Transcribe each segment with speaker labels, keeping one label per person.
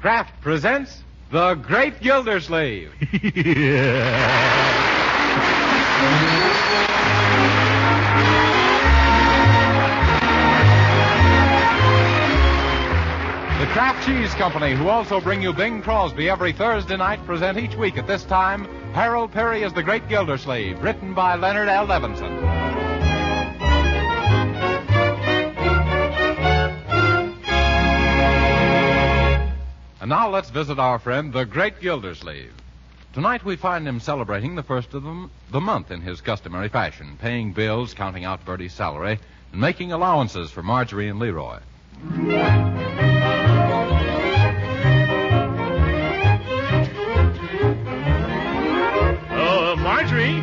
Speaker 1: Kraft presents The Great Gildersleeve. The Kraft Cheese Company, who also bring you Bing Crosby every Thursday night, present each week at this time Harold Peary as The Great Gildersleeve, written by Leonard L. Levinson. And now let's visit our friend, the Great Gildersleeve. Tonight we find him celebrating the first of the month in his customary fashion, paying bills, counting out Bertie's salary, and making allowances for Marjorie and Leroy.
Speaker 2: Oh, Marjorie,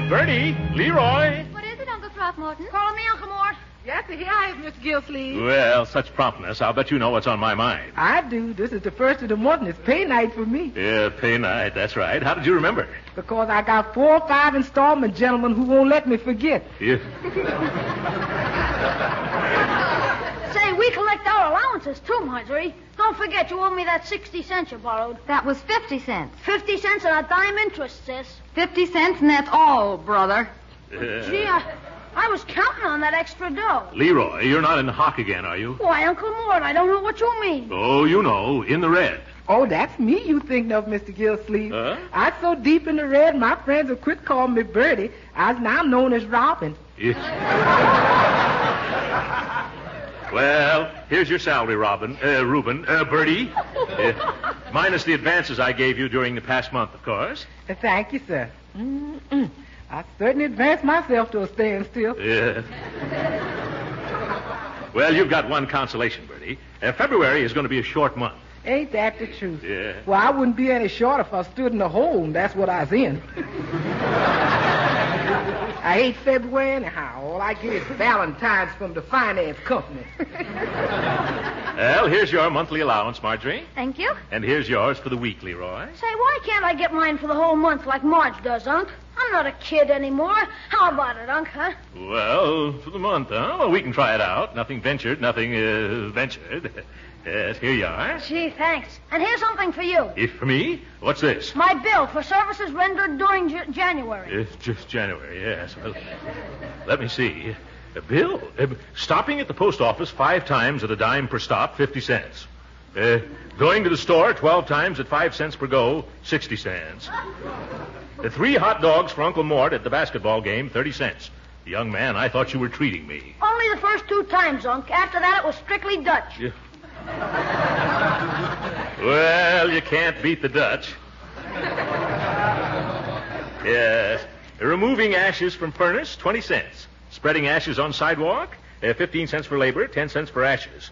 Speaker 2: Bertie, Leroy.
Speaker 3: What is it, Uncle Throckmorton?
Speaker 4: Call me Uncle Mort.
Speaker 5: Yes, here I am, Mr. Gildersleeve.
Speaker 2: Well, such promptness. I'll bet you know what's on my mind.
Speaker 5: I do. This is the first of the month, and it's pay night for me.
Speaker 2: Yeah, pay night. That's right. How did you remember?
Speaker 5: Because I got 4 or 5 installment gentlemen who won't let me forget.
Speaker 2: Yeah.
Speaker 4: Say, we collect our allowances, too, Marjorie. Don't forget you owe me that 60 cents you borrowed.
Speaker 3: That was 50 cents.
Speaker 4: 50 cents and a dime interest, sis.
Speaker 3: 50 cents, and that's all, brother.
Speaker 4: Gee, I was counting on that extra dough.
Speaker 2: Leroy, you're not in the hock again, are you?
Speaker 4: Why, Uncle Mort, I don't know what you mean.
Speaker 2: Oh, you know, in the red.
Speaker 5: Oh, that's me you thinking of, Mr. Gildersleeve.
Speaker 2: Huh?
Speaker 5: I'm so deep in the red, my friends have quit calling me Bertie. I'm now known as Robin.
Speaker 2: Yeah. Well, here's your salary, Reuben, Bertie. Minus the advances I gave you during the past month, of course.
Speaker 5: Thank you, sir. I certainly advanced myself to a standstill.
Speaker 2: Yeah. Well, you've got one consolation, Bertie. February is going to be a short month.
Speaker 5: Ain't that the truth?
Speaker 2: Yeah.
Speaker 5: Well, I wouldn't be any short if I stood in the hole, and that's what I was in. I hate February anyhow. All I get is Valentine's from the finance company.
Speaker 2: Well, here's your monthly allowance, Marjorie.
Speaker 3: Thank you.
Speaker 2: And here's yours for the week, Leroy.
Speaker 4: Say, why can't I get mine for the whole month like Marge does, Unc? I'm not a kid anymore. How about it, Unc, huh?
Speaker 2: Well, for the month, huh? Well, we can try it out. Nothing ventured, nothing ventured. Yes, here you are.
Speaker 4: Gee, thanks. And here's something for you.
Speaker 2: For me? What's this?
Speaker 4: My bill for services rendered during January.
Speaker 2: It's just January, yes. Well, let me see. A bill? Stopping at the post office 5 times at a dime per stop, 50 cents. Going to the store 12 times at 5 cents per go, 60 cents. 3 hot dogs for Uncle Mort at the basketball game, 30 cents. Young man, I thought you were treating me.
Speaker 4: Only the first 2 times, Unc. After that, it was strictly Dutch.
Speaker 2: Yeah. Well, you can't beat the Dutch. Yes. Removing ashes from furnace, 20 cents. Spreading ashes on sidewalk, 15 cents for labor, 10 cents for ashes.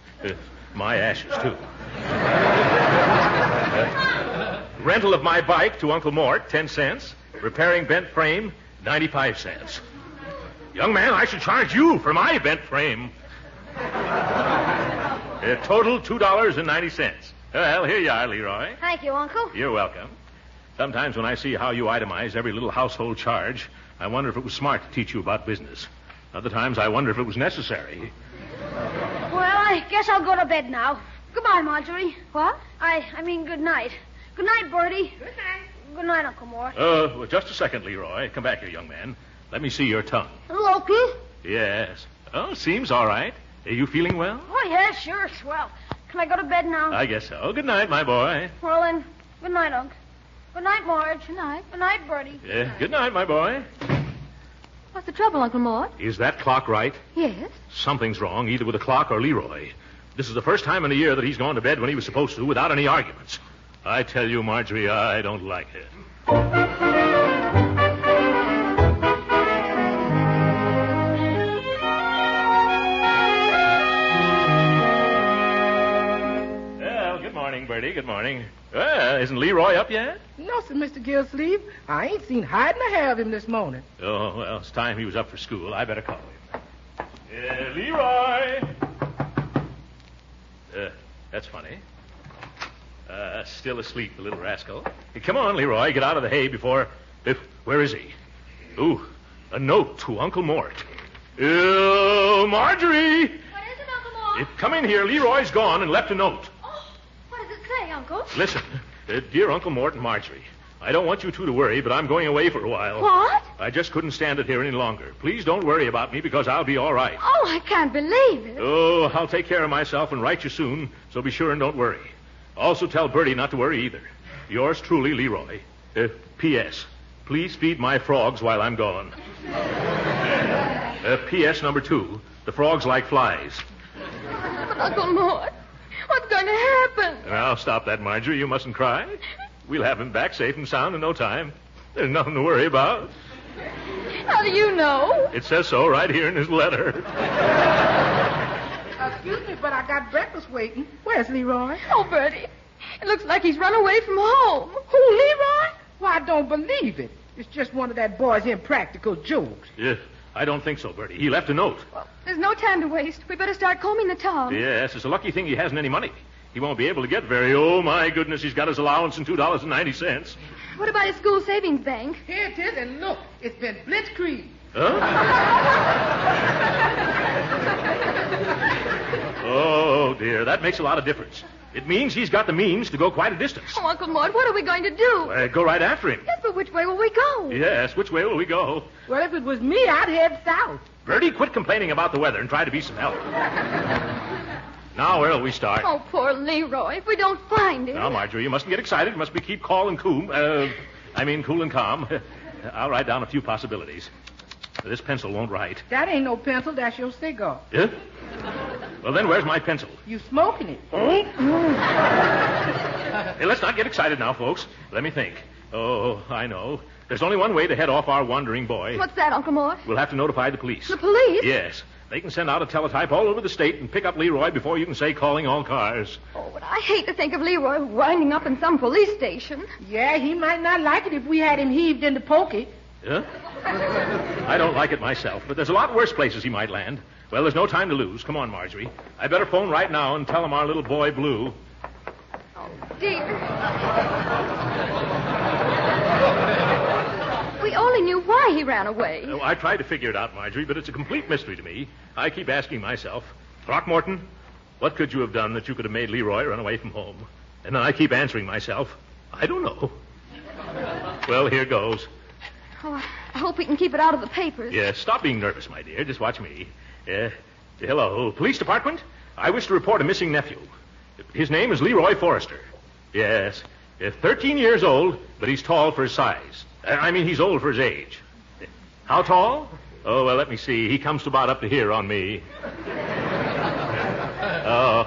Speaker 2: My ashes, too. Rental of my bike to Uncle Mort, 10 cents. Repairing bent frame, 95 cents. Young man, I should charge you for my bent frame. Total $2.90. Well, here you are, Leroy.
Speaker 4: Thank you, Uncle.
Speaker 2: You're welcome. Sometimes when I see how you itemize every little household charge, I wonder if it was smart to teach you about business. Other times I wonder if it was necessary.
Speaker 4: Well, I guess I'll go to bed now. Goodbye, Marjorie.
Speaker 3: What?
Speaker 4: I mean good night. Good night, Bertie. Good night. Good night, Uncle Mort.
Speaker 2: Well, just a second, Leroy. Come back here, young man. Let me see your tongue.
Speaker 4: Loki?
Speaker 2: Yes. Oh, seems all right. Are you feeling well?
Speaker 4: Oh, yeah, sure, swell. Can I go to bed now?
Speaker 2: I guess so. Good night, my boy.
Speaker 4: Well, then, good night, Unc. Good night, Marge. Good night. Good night, Bertie.
Speaker 2: Good night, my boy.
Speaker 3: What's the trouble, Uncle Mort?
Speaker 2: Is that clock right?
Speaker 3: Yes.
Speaker 2: Something's wrong, either with the clock or Leroy. This is the first time in a year that he's gone to bed when he was supposed to without any arguments. I tell you, Marjorie, I don't like it. Well, good morning, Bertie. Good morning. Isn't Leroy up yet?
Speaker 5: No, sir, Mr. Gildersleeve. I ain't seen hide nor hair of him this morning.
Speaker 2: Oh, well, it's time he was up for school. I better call him. Leroy! That's funny. Still asleep, the little rascal. Hey, come on, Leroy, get out of the hay before... where is he? Ooh, a note to Uncle Mort. Marjorie!
Speaker 3: What is it, Uncle Mort?
Speaker 2: Come in here. Leroy's gone and left a note.
Speaker 3: Oh, what does it say, Uncle.
Speaker 2: Listen, dear Uncle Mort and Marjorie, I don't want you two to worry, but I'm going away for a while.
Speaker 3: What?
Speaker 2: I just couldn't stand it here any longer. Please don't worry about me because I'll be all right.
Speaker 3: Oh, I can't believe it.
Speaker 2: Oh, I'll take care of myself and write you soon, so be sure and don't worry. Also tell Bertie not to worry either. Yours truly, Leroy. P.S. Please feed my frogs while I'm gone. P.S. number 2. The frogs like flies.
Speaker 3: But Uncle Mort, what's going to happen?
Speaker 2: Now, stop that, Marjorie. You mustn't cry. We'll have him back safe and sound in no time. There's nothing to worry about.
Speaker 3: How do you know?
Speaker 2: It says so right here in his letter.
Speaker 5: Excuse me, but I got breakfast waiting. Where's Leroy?
Speaker 3: Oh, Bertie, it looks like he's run away from home. Who, Leroy?
Speaker 5: Why, I don't believe it. It's just one of that boy's impractical jokes.
Speaker 2: Yeah, I don't think so, Bertie. He left a note.
Speaker 3: Well, there's no time to waste. We better start combing the town.
Speaker 2: Yes, it's a lucky thing he hasn't any money. He won't be able to get very. Oh, my goodness, he's got his allowance in $2.90.
Speaker 3: What about his school savings bank?
Speaker 5: Here it is, and look, it's been blitzkrieg.
Speaker 2: Huh? Oh, dear, that makes a lot of difference. It means he's got the means to go quite a distance.
Speaker 3: Oh, Uncle Mort, what are we going to do?
Speaker 2: Go right after him.
Speaker 3: Yes, but which way will we go?
Speaker 2: Yes, which way will we go?
Speaker 5: Well, if it was me, I'd head south.
Speaker 2: Bertie, quit complaining about the weather and try to be some help. Now, where'll we start?
Speaker 3: Oh, poor Leroy. If we don't find him.
Speaker 2: Now, Marjorie, you mustn't get excited. You must be keep cool and calm. Cool and calm. I'll write down a few possibilities. This pencil won't write.
Speaker 5: That ain't no pencil, that's your cigar.
Speaker 2: Yeah? Well, then where's my pencil?
Speaker 5: You smoking it.
Speaker 2: Oh? Hey, let's not get excited now, folks. Let me think. Oh, I know. There's only one way to head off our wandering boy.
Speaker 3: What's that, Uncle Mort?
Speaker 2: We'll have to notify the police.
Speaker 3: The police?
Speaker 2: Yes. They can send out a teletype all over the state and pick up Leroy before you can say calling all cars.
Speaker 3: Oh, but I hate to think of Leroy winding up in some police station.
Speaker 5: Yeah, he might not like it if we had him heaved into pokey.
Speaker 2: Yeah? I don't like it myself, but there's a lot worse places he might land. Well, there's no time to lose. Come on, Marjorie. I better phone right now and tell him our little boy Blue.
Speaker 3: Oh, dear. We only knew why he ran away.
Speaker 2: Oh, I tried to figure it out, Marjorie, but it's a complete mystery to me. I keep asking myself, Throckmorton, what could you have done that you could have made Leroy run away from home? And then I keep answering myself, I don't know. Well, here goes.
Speaker 3: Oh, I hope we can keep it out of the papers.
Speaker 2: Yes, stop being nervous, my dear. Just watch me. Hello, police department? I wish to report a missing nephew. His name is Leroy Forrester. Yes, 13 years old, but he's tall for his size. He's old for his age. How tall? Oh, well, let me see. He comes to about up to here on me. Oh.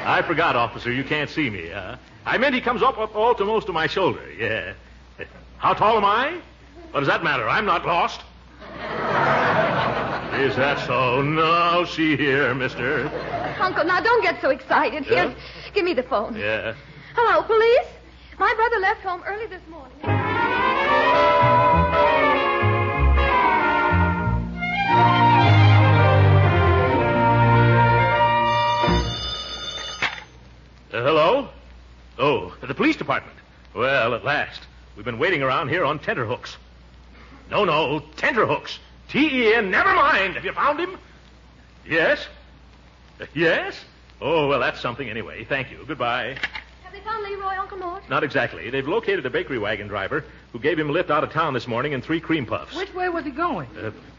Speaker 2: I forgot, officer. You can't see me, huh? I meant he comes up almost to my shoulder, yeah. How tall am I? What does that matter? I'm not lost. Is that so? No, see here, mister.
Speaker 3: Uncle, now don't get so excited.
Speaker 2: Yeah?
Speaker 3: Here, give me the phone.
Speaker 2: Yeah.
Speaker 3: Hello, police? My brother left home early this morning.
Speaker 2: Hello? Oh, the police department. Well, at last. We've been waiting around here on tenterhooks. No, tenterhooks. T-E-N, never mind. Have you found him? Yes? Yes? Oh, well, that's something anyway. Thank you. Goodbye.
Speaker 3: Have they found Leroy, Uncle Mort?
Speaker 2: Not exactly. They've located a bakery wagon driver who gave him a lift out of town this morning in 3 cream puffs.
Speaker 5: Which way was he going?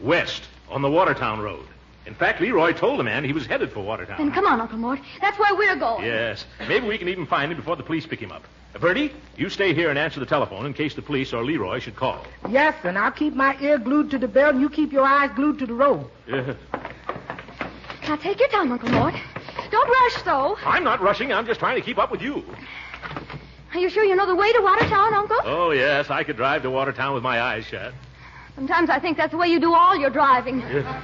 Speaker 2: West, on the Watertown Road. In fact, Leroy told the man he was headed for Watertown.
Speaker 3: Then come on, Uncle Mort. That's where we're going.
Speaker 2: Yes. Maybe we can even find him before the police pick him up. Bertie, you stay here and answer the telephone in case the police or Leroy should call.
Speaker 5: Yes, and I'll keep my ear glued to the bell, and you keep your eyes glued to the road.
Speaker 2: Yeah.
Speaker 3: Now, take your time, Uncle Mort. Don't rush, though.
Speaker 2: I'm not rushing. I'm just trying to keep up with you.
Speaker 3: Are you sure you know the way to Watertown, Uncle?
Speaker 2: Oh, yes. I could drive to Watertown with my eyes shut.
Speaker 3: Sometimes I think that's the way you do all your driving.
Speaker 2: Yeah.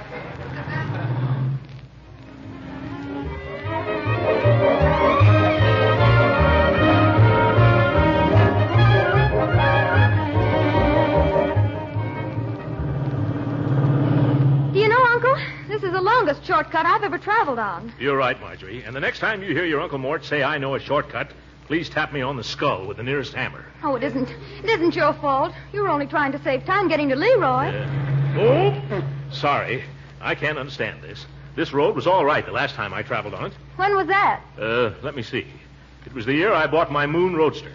Speaker 3: Longest shortcut I've ever traveled on.
Speaker 2: You're right, Marjorie. And the next time you hear your Uncle Mort say I know a shortcut, please tap me on the skull with the nearest hammer.
Speaker 3: Oh, it isn't your fault. You were only trying to save time getting to Leroy.
Speaker 2: Oh, sorry. I can't understand this. This road was all right the last time I traveled on it.
Speaker 3: When was that?
Speaker 2: Let me see. It was the year I bought my Moon Roadster.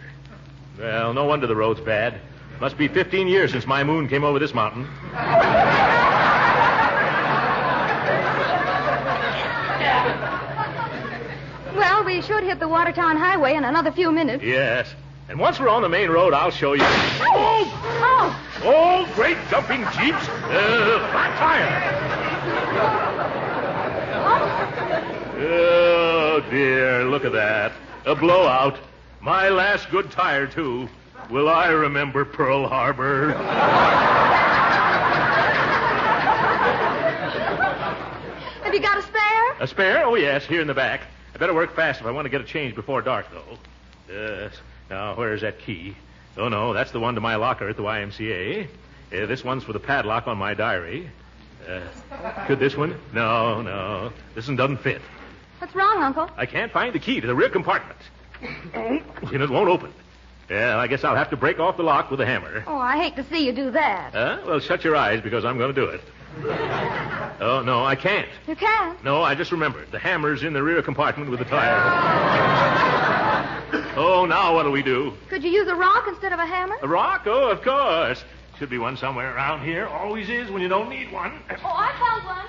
Speaker 2: Well, no wonder the road's bad. Must be 15 years since my Moon came over this mountain.
Speaker 3: Well, we should hit the Watertown Highway in another few minutes.
Speaker 2: Yes. And once we're on the main road, I'll show you.
Speaker 3: Oh!
Speaker 2: Oh, great jumping jeeps. Flat tire. Oh, dear, look at that. A blowout. My last good tire, too. Will I remember Pearl Harbor?
Speaker 3: Have you got a spare?
Speaker 2: A spare? Oh, yes, here in the back. I better work fast if I want to get a change before dark, though. Yes. Now, where's that key? Oh, no, that's the one to my locker at the YMCA. This one's for the padlock on my diary. Could this one? No. This one doesn't fit.
Speaker 3: What's wrong, Uncle?
Speaker 2: I can't find the key to the rear compartment. And it won't open. Yeah, I guess I'll have to break off the lock with a hammer.
Speaker 3: Oh, I hate to see you do that.
Speaker 2: Well, shut your eyes because I'm going to do it. Oh, no, I can't.
Speaker 3: You can't?
Speaker 2: No, I just remembered. The hammer's in the rear compartment with the tire. Oh, now what'll we do?
Speaker 3: Could you use a rock instead of a hammer?
Speaker 2: A rock? Oh, of course. Should be one somewhere around here. Always is when you don't need one.
Speaker 3: Oh, I found one.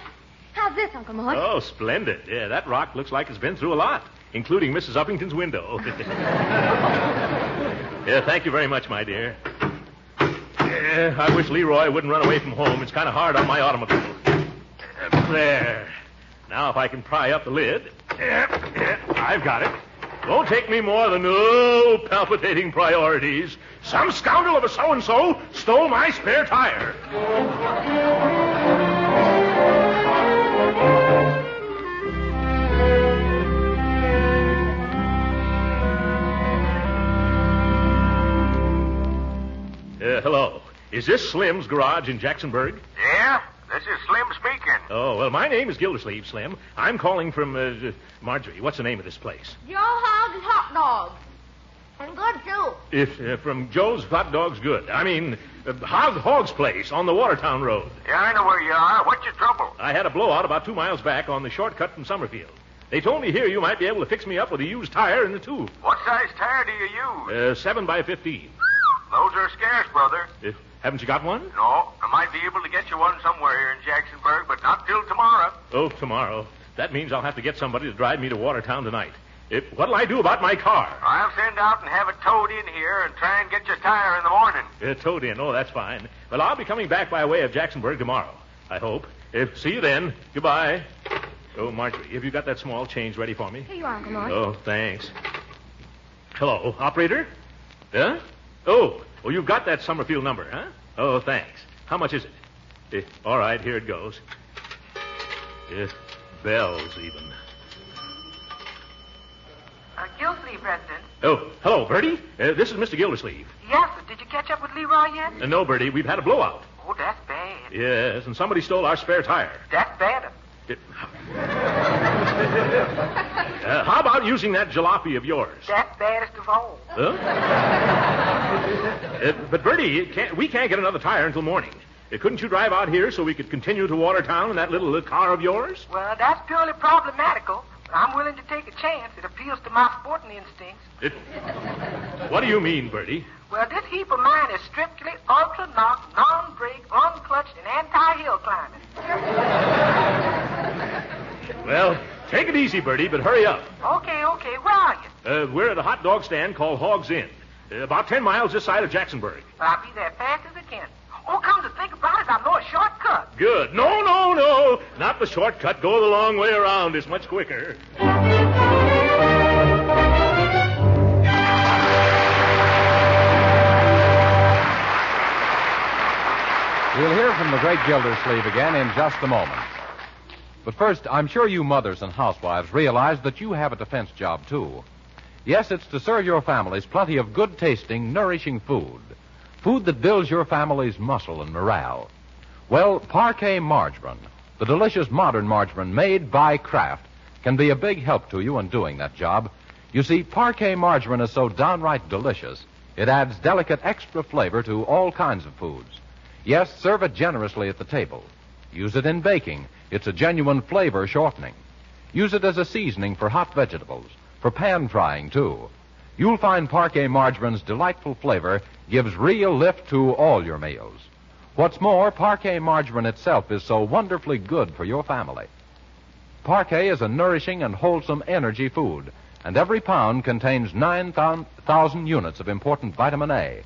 Speaker 3: How's this, Uncle Mort?
Speaker 2: Oh, splendid. Yeah, that rock looks like it's been through a lot, including Mrs. Uppington's window. Yeah, thank you very much, my dear. Yeah, I wish Leroy wouldn't run away from home. It's kind of hard on my automobile. There. Now, if I can pry up the lid. Yeah, I've got it. Won't take me more than palpitating priorities. Some scoundrel of a so-and-so stole my spare tire. Hello. Is this Slim's garage in Jacksonburg?
Speaker 6: Yeah, this is Slim speaking.
Speaker 2: Oh, well, my name is Gildersleeve, Slim. I'm calling from, Marjorie. What's the name of this place?
Speaker 4: Joe Hogg's Hot Dogs. And good, too.
Speaker 2: If from Joe's Hot Dogs Good. I mean, Hogg's place on the Watertown Road.
Speaker 6: Yeah, I know where you are. What's your trouble?
Speaker 2: I had a blowout about 2 miles back on the shortcut from Summerfield. They told me here you might be able to fix me up with a used tire in the tube.
Speaker 6: What size tire do you use?
Speaker 2: 7 by 15.
Speaker 6: Those are scarce, brother.
Speaker 2: Haven't you got one?
Speaker 6: No, I might be able to get you one somewhere here in Jacksonburg, but not till tomorrow.
Speaker 2: Oh, tomorrow. That means I'll have to get somebody to drive me to Watertown tonight. What'll I do about my car?
Speaker 6: I'll send out and have it towed in here and try and get your tire in the morning.
Speaker 2: Towed in. Oh, that's fine. Well, I'll be coming back by way of Jacksonburg tomorrow, I hope. See you then. Goodbye. Oh, Marjorie, have you got that small change ready for me?
Speaker 3: Here you are, Uncle Mort.
Speaker 2: Oh, thanks. Hello, operator? Yeah? Oh, you've got that Summerfield number, huh? Oh, thanks. How much is it? All right, here it goes. Bells, even.
Speaker 7: Gildersleeve resident.
Speaker 2: Oh, hello, Bertie. This is Mr. Gildersleeve.
Speaker 7: Yes, sir. Did you catch up with Leroy yet?
Speaker 2: No, Bertie, we've had a blowout.
Speaker 7: Oh, that's bad.
Speaker 2: Yes, and somebody stole our spare tire.
Speaker 7: That's bad.
Speaker 2: How about using that jalopy of yours?
Speaker 7: That's baddest of all.
Speaker 2: Huh? But, Bertie, we can't get another tire until morning. Couldn't you drive out here so we could continue to Watertown in that little car of yours?
Speaker 7: Well, that's purely problematical. But I'm willing to take a chance. It appeals to my sporting instincts.
Speaker 2: What do you mean, Bertie?
Speaker 7: Well, this heap of mine is strictly ultra-knock, non-brake, unclutched, and anti-hill climbing.
Speaker 2: Well, take it easy, Bertie, but hurry up.
Speaker 7: Okay. Where are you?
Speaker 2: We're at a hot dog stand called Hogg's Inn. About 10 miles this side of Jacksonburg.
Speaker 7: I'll be there fast as I can. Oh, come to think about it, I know a shortcut.
Speaker 2: Good. No. Not the shortcut. Go the long way around. It's much quicker.
Speaker 1: We'll hear from the Great Gildersleeve again in just a moment. But first, I'm sure you mothers and housewives realize that you have a defense job, too. Yes, it's to serve your families plenty of good-tasting, nourishing food. Food that builds your family's muscle and morale. Well, Parquet margarine, the delicious modern margarine made by Kraft, can be a big help to you in doing that job. You see, Parquet margarine is so downright delicious, it adds delicate extra flavor to all kinds of foods. Yes, serve it generously at the table. Use it in baking, It's a genuine flavor shortening. Use it as a seasoning for hot vegetables, for pan frying, too. You'll find Parquet margarine's delightful flavor gives real lift to all your meals. What's more, Parquet margarine itself is so wonderfully good for your family. Parquet is a nourishing and wholesome energy food, and every pound contains 9,000 units of important vitamin A.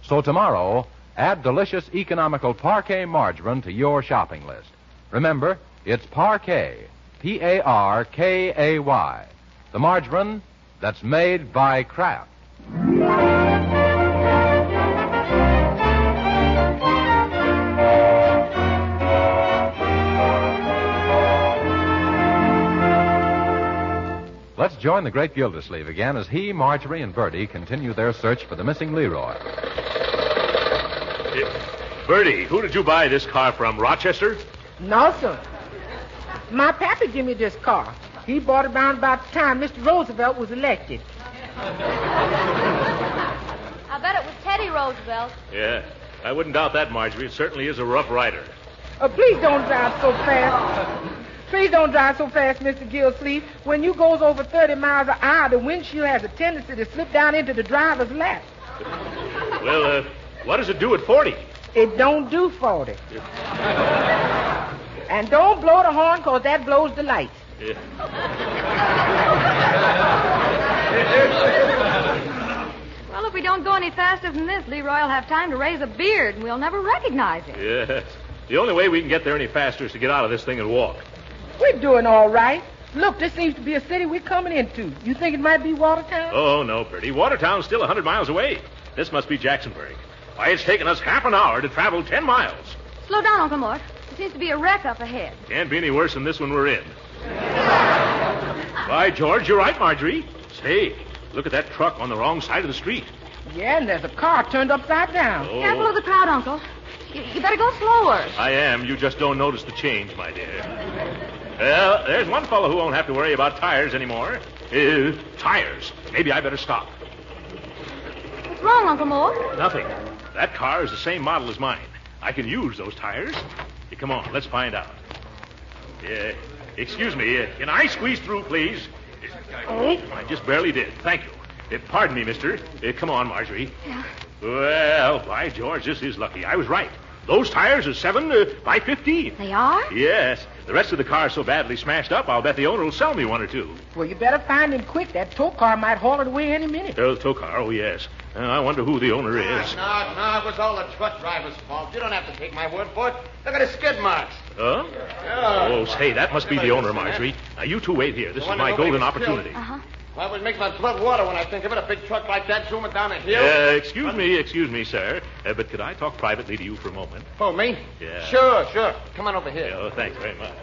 Speaker 1: So tomorrow, add delicious, economical Parquet margarine to your shopping list. Remember, it's Parquet, Parkay, the margarine that's made by Kraft. Let's join the Great Gildersleeve again as he, Marjorie, and Bertie continue their search for the missing Leroy.
Speaker 2: Bertie, who did you buy this car from? Rochester?
Speaker 5: No, sir. My pappy gave me this car. He bought it around about the time Mr. Roosevelt was elected.
Speaker 3: I bet it was Teddy Roosevelt.
Speaker 2: Yeah, I wouldn't doubt that, Marjorie. It certainly is a rough rider.
Speaker 5: Please don't drive so fast. Please don't drive so fast, Mr. Gildersleeve. When you goes over 30 miles an hour, the windshield has a tendency to slip down into the driver's lap.
Speaker 2: Well, what does it do at 40?
Speaker 5: It don't do 40. And don't blow the horn, because that blows the lights.
Speaker 2: Yeah.
Speaker 3: Well, if we don't go any faster than this, Leroy will have time to raise a beard, and we'll never recognize him.
Speaker 2: Yes. The only way we can get there any faster is to get out of this thing and walk.
Speaker 5: We're doing all right. Look, this seems to be a city we're coming into. You think it might be Watertown?
Speaker 2: Oh, no, Bertie. Watertown's still 100 miles away. This must be Jacksonburg. Why, it's taken us half an hour to travel 10 miles.
Speaker 3: Slow down, Uncle Mort. There seems to be a wreck up ahead.
Speaker 2: Can't be any worse than this one we're in. By George, you're right, Marjorie. Say, look at that truck on the wrong side of the street.
Speaker 5: Yeah, and there's a car turned upside down.
Speaker 2: Oh.
Speaker 3: Careful of the crowd, Uncle. You better go slower.
Speaker 2: I am. You just don't notice the change, my dear. Well, there's one fellow who won't have to worry about tires anymore. Tires. Maybe I better stop.
Speaker 3: What's wrong, Uncle Mort?
Speaker 2: Nothing. That car is the same model as mine. I can use those tires. Here, come on, let's find out. Excuse me. Can I squeeze through, please? Oh, I just barely did. Thank you. Pardon me, mister. Come on, Marjorie.
Speaker 3: Yeah.
Speaker 2: Well, by George, this is lucky. I was right. Those tires are 7 by 15.
Speaker 3: They are?
Speaker 2: Yes. The rest of the car's so badly smashed up, I'll bet the owner will sell me one or two.
Speaker 5: Well, you better find him quick. That tow car might haul it away any minute.
Speaker 2: The tow car? Oh, yes. I wonder who the owner is.
Speaker 6: No, it was all the truck driver's fault. You don't have to take my word for it. Look at the skid marks.
Speaker 2: Huh?
Speaker 6: Yeah.
Speaker 2: Oh, say, that must be the owner, Marjorie. Now, you two wait here. This is my golden opportunity.
Speaker 3: Uh-huh.
Speaker 6: Well, it always makes my blood water when I think of it. A big truck like that zooming down a hill.
Speaker 2: Excuse me, sir. But could I talk privately to you for a moment?
Speaker 6: Oh, me?
Speaker 2: Yeah.
Speaker 6: Sure. Come on over here.
Speaker 2: Oh, thanks very much.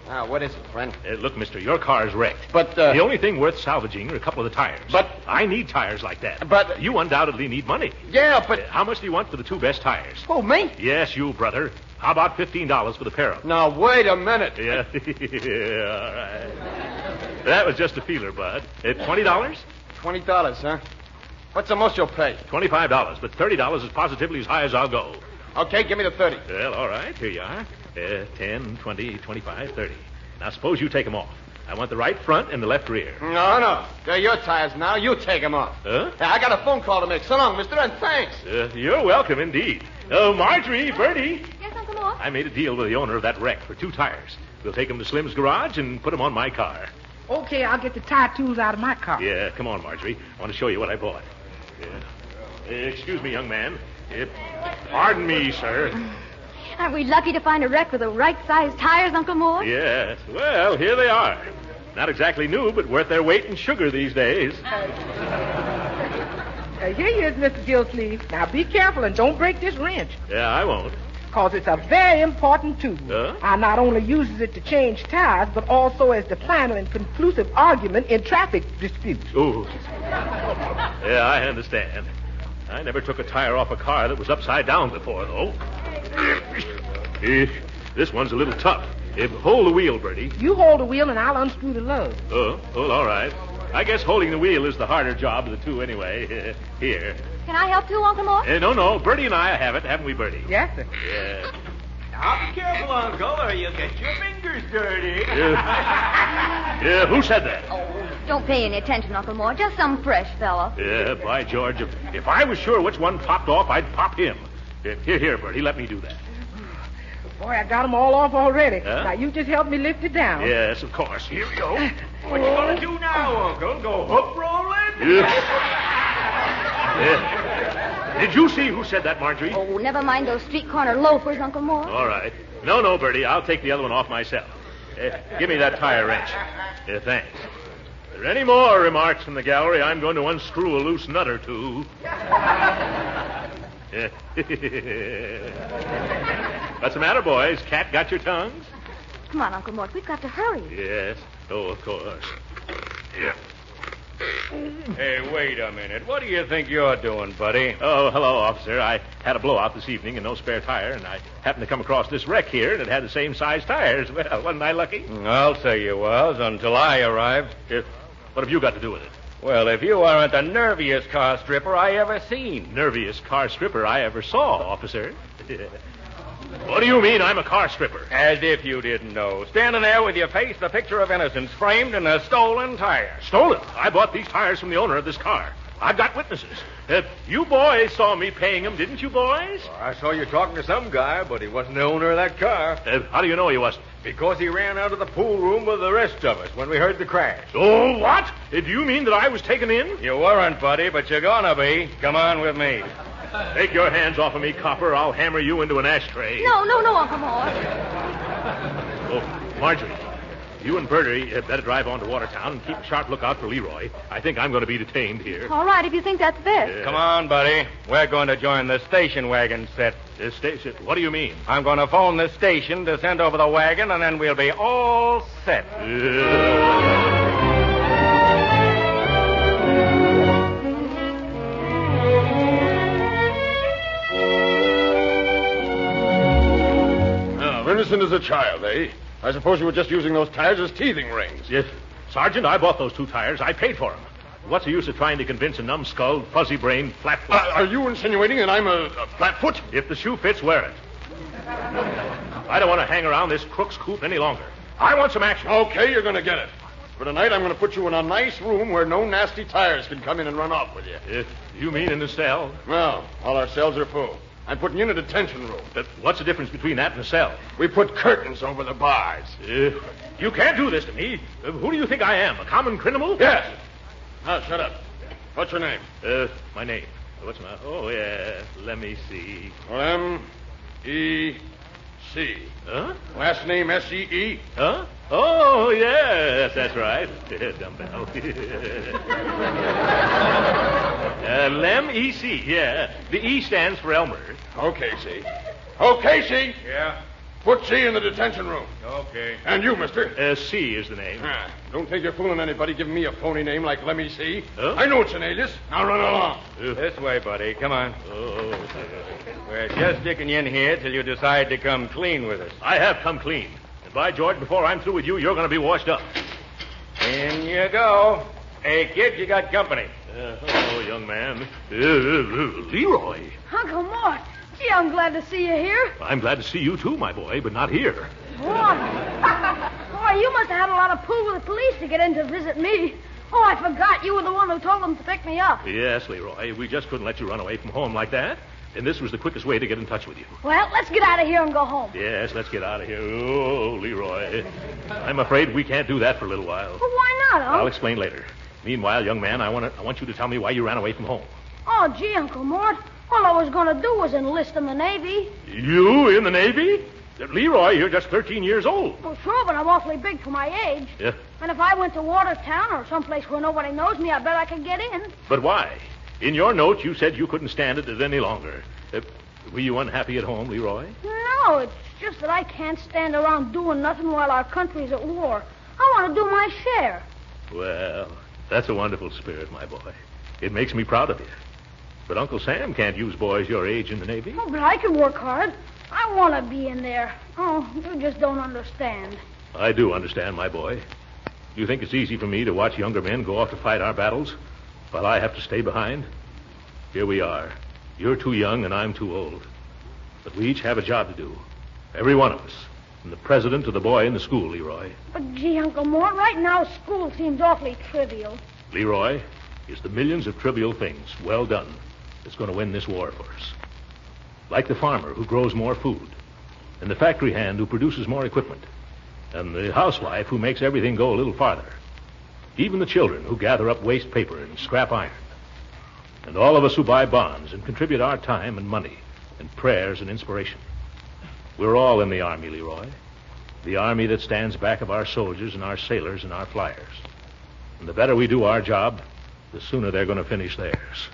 Speaker 6: Now, what is it, friend?
Speaker 2: Look, mister, your car's wrecked.
Speaker 6: But,
Speaker 2: the only thing worth salvaging are a couple of the tires.
Speaker 6: But...
Speaker 2: I need tires like that.
Speaker 6: But...
Speaker 2: You undoubtedly need money.
Speaker 6: Yeah, but...
Speaker 2: How much do you want for the two best tires?
Speaker 6: Oh, me?
Speaker 2: Yes, you, brother. How about $15 for the pair of them?
Speaker 6: Now, wait a minute.
Speaker 2: Yeah. Yeah, all right. That was just a feeler, Bud. $20?
Speaker 6: $20, huh? What's the most you'll pay?
Speaker 2: $25, but $30 is positively as high as I'll go.
Speaker 6: Okay, give me the 30.
Speaker 2: Well, all right, here you are. 10, 20, 25, 30. Now, suppose you take them off. I want the right front and the left rear.
Speaker 6: No. They're your tires now. You take them off.
Speaker 2: Huh?
Speaker 6: I got a phone call to make. So long, mister, and thanks.
Speaker 2: You're welcome, indeed. Oh, Marjorie, Bertie.
Speaker 3: Yes, Uncle Mort?
Speaker 2: I made a deal with the owner of that wreck for 2 tires. We'll take them to Slim's garage and put them on my car.
Speaker 5: Okay, I'll get the tire tools out of my car.
Speaker 2: Yeah, come on, Marjorie. I want to show you what I bought. Excuse me, young man. Pardon me, sir.
Speaker 3: Aren't we lucky to find a wreck with the right-sized tires, Uncle Mort?
Speaker 2: Yes. Well, here they are. Not exactly new, but worth their weight in sugar these days.
Speaker 5: Here you is, Mr. Gildersleeve. Now, be careful and don't break this wrench.
Speaker 2: Yeah, I won't.
Speaker 5: Because it's a very important tool. I not only uses it to change tires, but also as the final and conclusive argument in traffic disputes.
Speaker 2: Ooh. Yeah, I understand. I never took a tire off a car that was upside down before, though. This one's a little tough. Hold the wheel, Bertie.
Speaker 5: You hold the wheel and I'll unscrew the lug.
Speaker 2: Oh, well, all right. I guess holding the wheel is the harder job of the two anyway. Here.
Speaker 3: Can I help too, Uncle Mort?
Speaker 2: No. Bertie and I have it, haven't we, Bertie?
Speaker 5: Yes, sir.
Speaker 2: Yeah.
Speaker 8: Now, be careful, Uncle, or you'll get your fingers dirty.
Speaker 2: Yeah, who said that?
Speaker 3: Oh, don't pay any attention, Uncle Mort. Just some fresh fellow.
Speaker 2: Yeah, by George, if I was sure which one popped off, I'd pop him. Here, Bertie, let me do that.
Speaker 5: Boy, I got them all off already.
Speaker 2: Huh?
Speaker 5: Now, you just help me lift it down.
Speaker 2: Yes, of course. Here we go.
Speaker 8: What you gonna do now, Uncle? Go hook rolling?
Speaker 2: Yeah. Did you see who said that, Marjorie?
Speaker 3: Oh, never mind those street corner loafers, Uncle Mort.
Speaker 2: All right. No, Bertie, I'll take the other one off myself. Give me that tire wrench. Thanks. If there are any more remarks from the gallery, I'm going to unscrew a loose nut or two. What's the matter, boys? Cat got your tongues?
Speaker 3: Come on, Uncle Mort. We've got to hurry.
Speaker 2: Yes. Oh, of course. Yeah.
Speaker 9: Hey, wait a minute. What do you think you're doing, buddy?
Speaker 2: Oh, hello, officer. I had a blowout this evening and no spare tire, and I happened to come across this wreck here, and it had the same size tires. Well, wasn't I lucky?
Speaker 9: I'll say you was, until I arrived.
Speaker 2: What have you got to do with it?
Speaker 9: Well, if you aren't the nerviest car stripper I ever seen.
Speaker 2: Nerviest car stripper I ever saw, officer. What do you mean I'm a car stripper?
Speaker 9: As if you didn't know. Standing there with your face the picture of innocence framed in a stolen tire.
Speaker 2: Stolen? I bought these tires from the owner of this car. I've got witnesses. You boys saw me paying him, didn't you, boys?
Speaker 9: Well, I saw you talking to some guy, but he wasn't the owner of that car.
Speaker 2: How do you know he wasn't?
Speaker 9: Because he ran out of the pool room with the rest of us when we heard the crash.
Speaker 2: Oh, what? Do you mean that I was taken in?
Speaker 9: You weren't, buddy, but you're gonna be. Come on with me.
Speaker 2: Take your hands off of me, copper. I'll hammer you into an ashtray.
Speaker 3: No, Uncle Mort.
Speaker 2: Oh, Marjorie, you and Bertie better drive on to Watertown and keep a sharp lookout for Leroy. I think I'm going to be detained here.
Speaker 3: All right, if you think that's best.
Speaker 9: Come on, buddy. We're going to join the station wagon set.
Speaker 2: The station? What do you mean?
Speaker 9: I'm going to phone the station to send over the wagon, and then we'll be all set.
Speaker 10: Innocent as a child, eh? I suppose you were just using those tires as teething rings.
Speaker 2: Yes. Sergeant, I bought those 2 tires. I paid for them. What's the use of trying to convince a numbskulled, fuzzy-brained flatfoot?
Speaker 10: Are you insinuating that I'm a flatfoot?
Speaker 2: If the shoe fits, wear it. I don't want to hang around this crook's coop any longer. I want some action.
Speaker 10: Okay, you're going to get it. For tonight, I'm going to put you in a nice room where no nasty tires can come in and run off with you.
Speaker 2: You mean in the cell?
Speaker 10: Well, all our cells are full. I'm putting you in a detention room.
Speaker 2: What's the difference between that and a cell?
Speaker 10: We put curtains over the bars.
Speaker 2: You can't do this to me. Who do you think I am, a common criminal?
Speaker 10: Yes. Now, shut up. What's your name?
Speaker 2: My name. What's my... Oh, yeah. Let me see.
Speaker 10: M-E-C.
Speaker 2: Huh?
Speaker 10: Last name S-E-E.
Speaker 2: Huh? Oh, yes, that's right. Dumbbell. Lem E.C., yeah. The E stands for Elmer.
Speaker 10: Okay, C. Okay, C.
Speaker 9: Yeah?
Speaker 10: Put C in the detention room.
Speaker 9: Okay.
Speaker 10: And you, mister?
Speaker 2: C is the name.
Speaker 10: Don't think you're fooling anybody giving me a phony name like Lemmy C.
Speaker 2: Huh?
Speaker 10: I know it's an alias. Now run along.
Speaker 9: This way, buddy. Come on.
Speaker 2: Oh,
Speaker 9: We're just sticking you in here till you decide to come clean with us.
Speaker 2: I have come clean. And by George, before I'm through with you, you're going to be washed up.
Speaker 9: In you go. Hey, kid, you got company.
Speaker 2: Hello, young man. Leroy.
Speaker 4: Uncle Mort. Gee, I'm glad to see you here.
Speaker 2: I'm glad to see you, too, my boy, but not here.
Speaker 4: Boy, you must have had a lot of pull with the police to get in to visit me. Oh, I forgot you were the one who told them to pick me up.
Speaker 2: Yes, Leroy. We just couldn't let you run away from home like that. And this was the quickest way to get in touch with you.
Speaker 4: Well, let's get out of here and go home.
Speaker 2: Yes, let's get out of here. Oh, Leroy. I'm afraid we can't do that for a little while.
Speaker 4: Well, why not, Uncle?
Speaker 2: I'll explain later. Meanwhile, young man, I want you to tell me why you ran away from home.
Speaker 4: Oh, gee, Uncle Mort. All I was going to do was enlist in the Navy.
Speaker 2: You in the Navy? Leroy, you're just 13 years old.
Speaker 4: Well, sure, but I'm awfully big for my age.
Speaker 2: Yeah.
Speaker 4: And if I went to Watertown or someplace where nobody knows me, I bet I could get in.
Speaker 2: But why? In your note, you said you couldn't stand it any longer. Were you unhappy at home, Leroy?
Speaker 4: No, it's just that I can't stand around doing nothing while our country's at war. I want to do my share.
Speaker 2: Well, that's a wonderful spirit, my boy. It makes me proud of you. But Uncle Sam can't use boys your age in the Navy.
Speaker 4: Oh, but I can work hard. I want to be in there. Oh, you just don't understand.
Speaker 2: I do understand, my boy. You think it's easy for me to watch younger men go off to fight our battles while I have to stay behind? Here we are. You're too young and I'm too old. But we each have a job to do. Every one of us. From the president to the boy in the school, Leroy.
Speaker 4: But, gee, Uncle Mort, right now school seems awfully trivial.
Speaker 2: Leroy, it's the millions of trivial things, well done, that's going to win this war for us. Like the farmer who grows more food, and the factory hand who produces more equipment, and the housewife who makes everything go a little farther. Even the children who gather up waste paper and scrap iron. And all of us who buy bonds and contribute our time and money and prayers and inspiration. We're all in the Army, Leroy. The Army that stands back of our soldiers and our sailors and our flyers. And the better we do our job, the sooner they're going to finish theirs.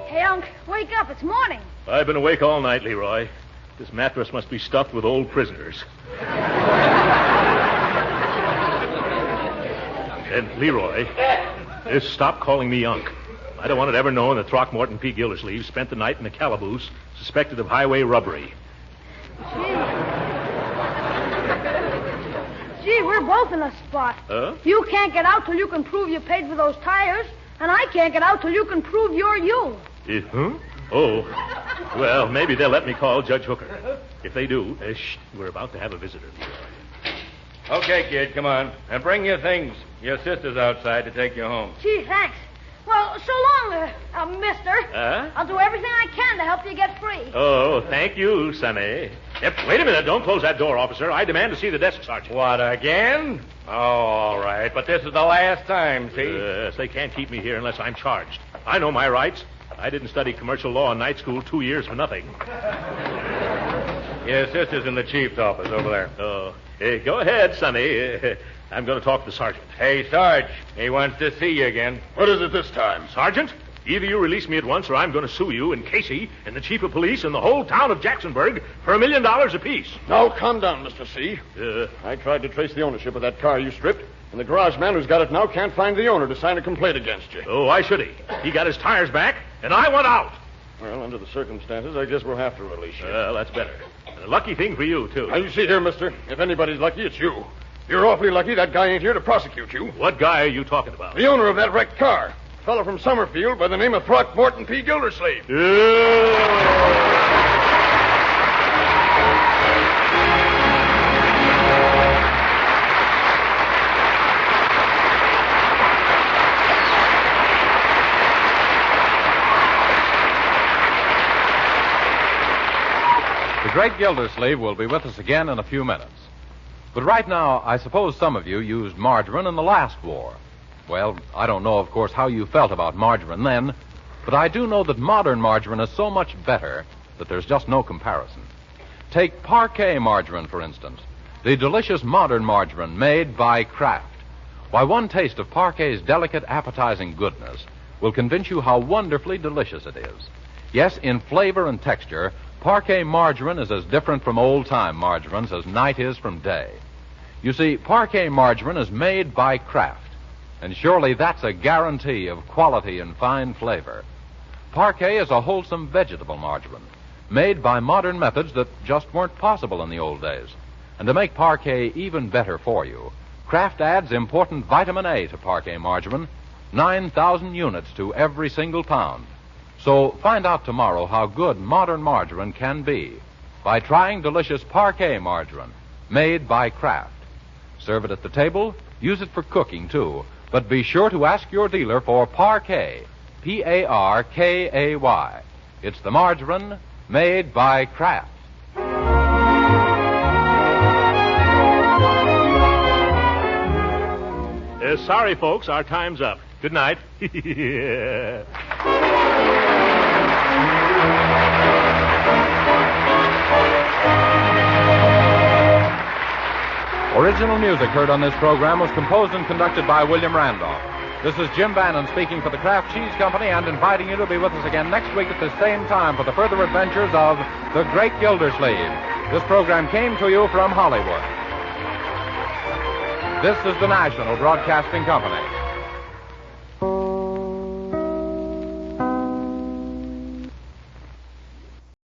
Speaker 4: Hey, Unc, wake up. It's morning.
Speaker 2: I've been awake all night, Leroy. This mattress must be stuffed with old prisoners. And, Leroy, just stop calling me Unc. I don't want it ever known that Throckmorton P. Gildersleeve spent the night in the calaboose, suspected of highway robbery.
Speaker 4: Gee, we're both in a spot.
Speaker 2: Huh?
Speaker 4: You can't get out till you can prove you paid for those tires, and I can't get out till you can prove you're you.
Speaker 2: Huh? Oh. Well, maybe they'll let me call Judge Hooker. If they do, we're about to have a visitor.
Speaker 9: Okay, kid, come on. And bring your things. Your sister's outside to take you home.
Speaker 4: Gee, thanks. Well, so long, mister. I'll do everything I can to help you get free.
Speaker 2: Oh, thank you, Sonny. Yep, wait a minute. Don't close that door, officer. I demand to see the desk sergeant.
Speaker 9: What, again? Oh, all right. But this is the last time, see?
Speaker 2: Yes, they can't keep me here unless I'm charged. I know my rights. I didn't study commercial law in night school 2 years for nothing.
Speaker 9: Your sister's in the chief's office over there.
Speaker 2: Oh, hey, go ahead, Sonny. I'm going to talk to the sergeant.
Speaker 9: Hey, Sarge, he wants to see you again.
Speaker 10: What is it this time?
Speaker 2: Sergeant, either you release me at once or I'm going to sue you and Casey and the chief of police and the whole town of Jacksonburg for $1 million apiece.
Speaker 10: Now, calm down, Mr. C. I tried to trace the ownership of that car you stripped, and the garage man who's got it now can't find the owner to sign a complaint against you.
Speaker 2: Oh, why should he? He got his tires back, and I want out.
Speaker 10: Well, under the circumstances, I guess we'll have to release you.
Speaker 2: Well, that's better. And a lucky thing for you, too.
Speaker 10: Now, you see here, mister, if anybody's lucky, it's you. You're awfully lucky that guy ain't here to prosecute you.
Speaker 2: What guy are you talking about?
Speaker 10: The owner of that wrecked car. A fellow from Summerfield by the name of Throckmorton P. Gildersleeve.
Speaker 1: The Great Gildersleeve will be with us again in a few minutes. But right now, I suppose some of you used margarine in the last war. Well, I don't know, of course, how you felt about margarine then, but I do know that modern margarine is so much better that there's just no comparison. Take Parquet margarine, for instance, the delicious modern margarine made by Kraft. Why, one taste of Parquet's delicate, appetizing goodness will convince you how wonderfully delicious it is. Yes, in flavor and texture, Parquet margarine is as different from old-time margarines as night is from day. You see, Parquet margarine is made by Kraft, and surely that's a guarantee of quality and fine flavor. Parquet is a wholesome vegetable margarine, made by modern methods that just weren't possible in the old days. And to make Parquet even better for you, Kraft adds important vitamin A to Parquet margarine, 9,000 units to every single pound. So find out tomorrow how good modern margarine can be by trying delicious Parquet margarine made by Kraft. Serve it at the table, use it for cooking too, but be sure to ask your dealer for Parquet, P-A-R-K-A-Y. It's the margarine made by Kraft.
Speaker 2: Sorry, folks, our time's up. Good night.
Speaker 1: Original music heard on this program was composed and conducted by William Randolph. This is Jim Bannon speaking for the Kraft Cheese Company and inviting you to be with us again next week at the same time for the further adventures of the Great Gildersleeve. This program came to you from Hollywood. This is the National Broadcasting Company.